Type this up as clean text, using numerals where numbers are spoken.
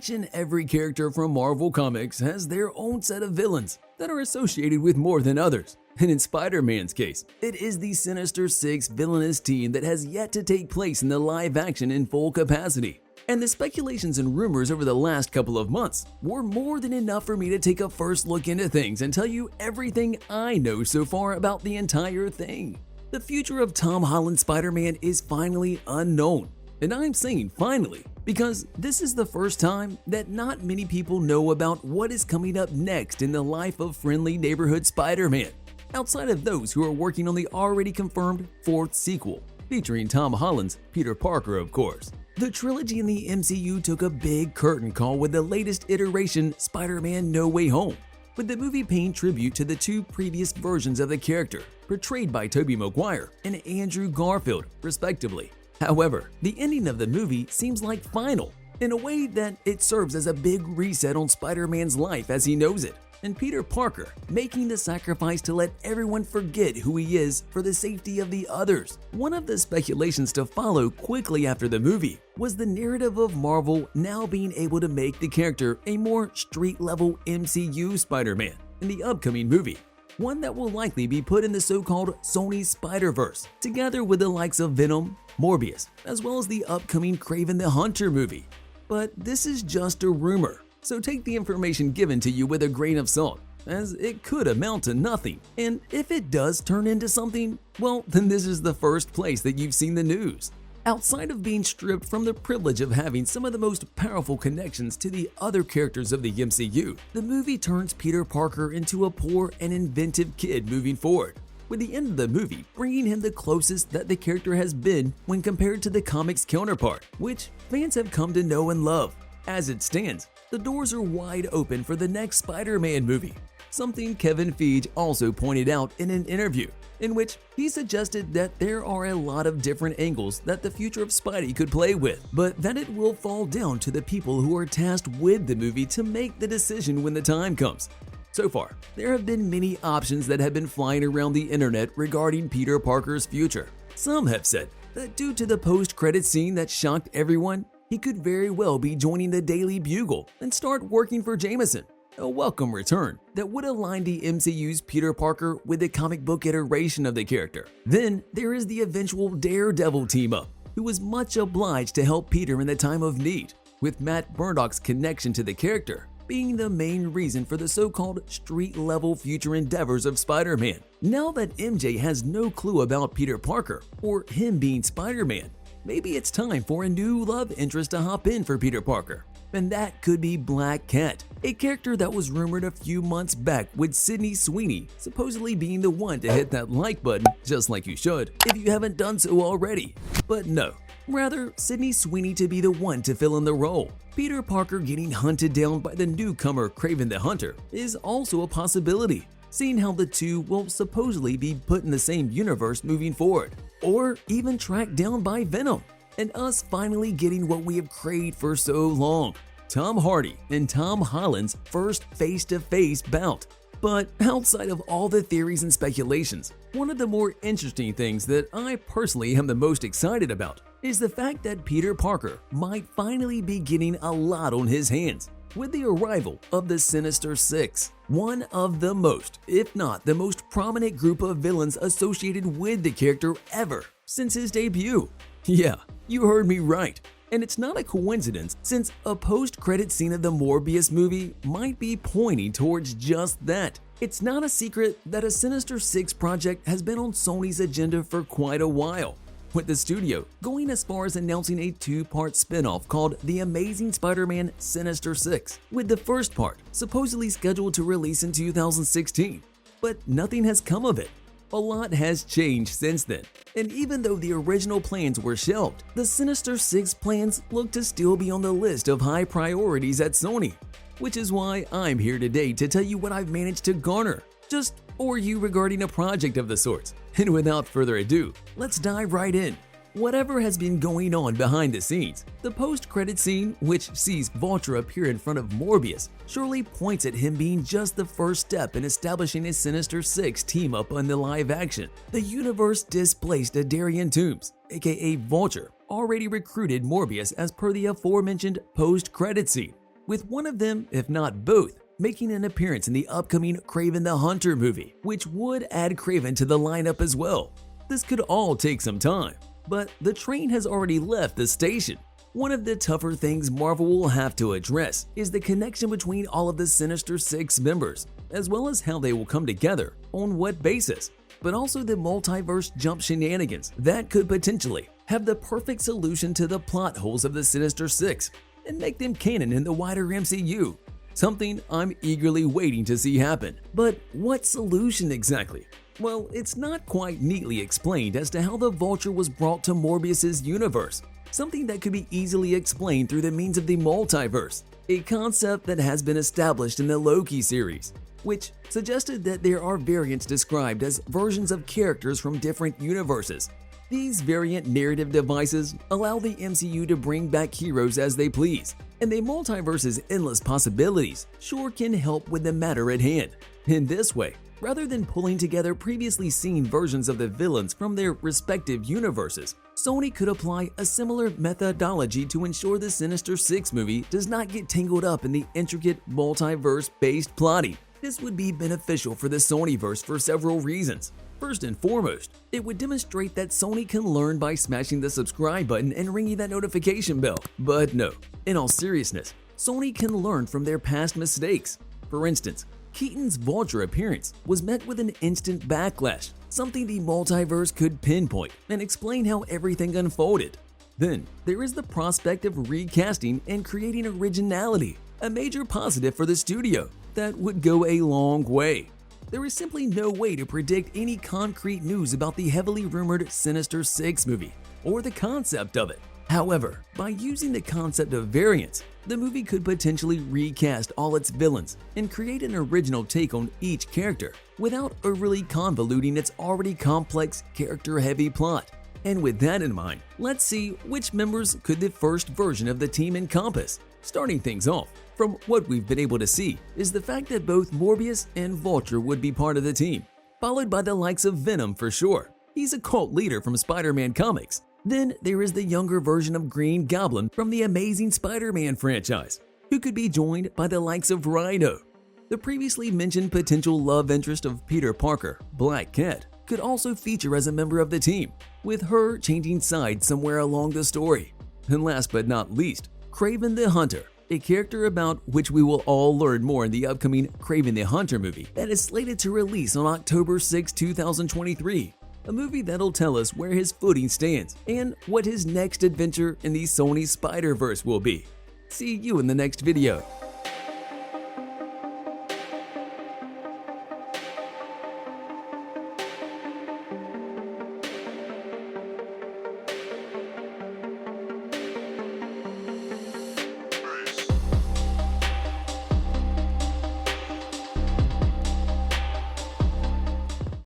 Each and every character from Marvel Comics has their own set of villains that are associated with more than others. And in Spider-Man's case, it is the Sinister Six villainous team that has yet to take place in the live action in full capacity. And the speculations and rumors over the last couple of months were more than enough for me to take a first look into things and tell you everything I know so far about the entire thing. The future of Tom Holland's Spider-Man is finally unknown. And I'm saying finally, because this is the first time that not many people know about what is coming up next in the life of friendly neighborhood Spider-Man, outside of those who are working on the already confirmed fourth sequel, featuring Tom Holland's Peter Parker, of course. The trilogy in the MCU took a big curtain call with the latest iteration, Spider-Man No Way Home, with the movie paying tribute to the two previous versions of the character, portrayed by Tobey Maguire and Andrew Garfield, respectively. However, the ending of the movie seems like final, in a way that it serves as a big reset on Spider-Man's life as he knows it, and Peter Parker making the sacrifice to let everyone forget who he is for the safety of the others. One of the speculations to follow quickly after the movie was the narrative of Marvel now being able to make the character a more street-level MCU Spider-Man in the upcoming movie, one that will likely be put in the so-called Sony Spider-Verse, together with the likes of Venom, Morbius, as well as the upcoming Kraven the Hunter movie. But this is just a rumor, so take the information given to you with a grain of salt, as it could amount to nothing. And if it does turn into something, well, then this is the first place that you've seen the news. Outside of being stripped from the privilege of having some of the most powerful connections to the other characters of the MCU, the movie turns Peter Parker into a poor and inventive kid moving forward, with the end of the movie bringing him the closest that the character has been when compared to the comics counterpart, which fans have come to know and love. As it stands, the doors are wide open for the next Spider-Man movie, something Kevin Feige also pointed out in an interview, in which he suggested that there are a lot of different angles that the future of Spidey could play with, but that it will fall down to the people who are tasked with the movie to make the decision when the time comes. So far, there have been many options that have been flying around the internet regarding Peter Parker's future. Some have said that due to the post-credit scene that shocked everyone, he could very well be joining the Daily Bugle and start working for Jameson, a welcome return that would align the MCU's Peter Parker with the comic book iteration of the character. Then there is the eventual Daredevil team-up, who was much obliged to help Peter in the time of need, with Matt Murdock's connection to the character being the main reason for the so-called street-level future endeavors of Spider-Man. Now that MJ has no clue about Peter Parker or him being Spider-Man, maybe it's time for a new love interest to hop in for Peter Parker. And that could be Black Cat, a character that was rumored a few months back with Sydney Sweeney supposedly being the one to hit that like button, just like you should, if you haven't done so already. But no, rather Sydney Sweeney to be the one to fill in the role. Peter Parker getting hunted down by the newcomer Kraven the Hunter is also a possibility, seeing how the two will supposedly be put in the same universe moving forward, or even tracked down by Venom, and us finally getting what we have craved for so long, Tom Hardy and Tom Holland's first face-to-face bout. But outside of all the theories and speculations, one of the more interesting things that I personally am the most excited about is the fact that Peter Parker might finally be getting a lot on his hands with the arrival of the Sinister Six, one of the most, if not the most prominent group of villains associated with the character ever since his debut. Yeah, you heard me right. And it's not a coincidence, since a post-credit scene of the Morbius movie might be pointing towards just that. It's not a secret that a Sinister Six project has been on Sony's agenda for quite a while, with the studio going as far as announcing a two-part spin-off called The Amazing Spider-Man Sinister Six, with the first part supposedly scheduled to release in 2016. But nothing has come of it. A lot has changed since then, and even though the original plans were shelved, the Sinister Six plans look to still be on the list of high priorities at Sony, which is why I'm here today to tell you what I've managed to garner, just for you regarding a project of the sorts. And without further ado, let's dive right in. Whatever has been going on behind the scenes, the post-credit scene, which sees Vulture appear in front of Morbius, surely points at him being just the first step in establishing a Sinister Six team-up in the live action. The universe displaced Adarian Toomes, aka Vulture, already recruited Morbius as per the aforementioned post-credit scene, with one of them, if not both, making an appearance in the upcoming Kraven the Hunter movie, which would add Kraven to the lineup as well. This could all take some time, but the train has already left the station. One of the tougher things Marvel will have to address is the connection between all of the Sinister Six members, as well as how they will come together, on what basis, but also the multiverse jump shenanigans that could potentially have the perfect solution to the plot holes of the Sinister Six and make them canon in the wider MCU. Something I'm eagerly waiting to see happen. But what solution exactly? Well, it's not quite neatly explained as to how the Vulture was brought to Morbius's universe, something that could be easily explained through the means of the multiverse, a concept that has been established in the Loki series, which suggested that there are variants described as versions of characters from different universes. These variant narrative devices allow the MCU to bring back heroes as they please, and the multiverse's endless possibilities sure can help with the matter at hand. In this way, rather than pulling together previously seen versions of the villains from their respective universes, Sony could apply a similar methodology to ensure the Sinister Six movie does not get tangled up in the intricate multiverse-based plotting. This would be beneficial for the Sonyverse for several reasons. First and foremost, it would demonstrate that Sony can learn by smashing the subscribe button and ringing that notification bell. But no, in all seriousness, Sony can learn from their past mistakes. For instance, Keaton's Vulture appearance was met with an instant backlash, something the multiverse could pinpoint and explain how everything unfolded. Then, there is the prospect of recasting and creating originality, a major positive for the studio that would go a long way. There is simply no way to predict any concrete news about the heavily rumored Sinister Six movie or the concept of it. However, by using the concept of variants, the movie could potentially recast all its villains and create an original take on each character without overly convoluting its already complex, character-heavy plot. And with that in mind, let's see which members could the first version of the team encompass. Starting things off, from what we've been able to see, is the fact that both Morbius and Vulture would be part of the team, followed by the likes of Venom for sure. He's a cult leader from Spider-Man comics. Then there is the younger version of Green Goblin from the Amazing Spider-Man franchise, who could be joined by the likes of Rhino. The previously mentioned potential love interest of Peter Parker, Black Cat, could also feature as a member of the team, with her changing sides somewhere along the story. And last but not least, Kraven the Hunter, a character about which we will all learn more in the upcoming Kraven the Hunter movie that is slated to release on October 6, 2023. A movie that'll tell us where his footing stands and what his next adventure in the Sony Spider-Verse will be. See you in the next video.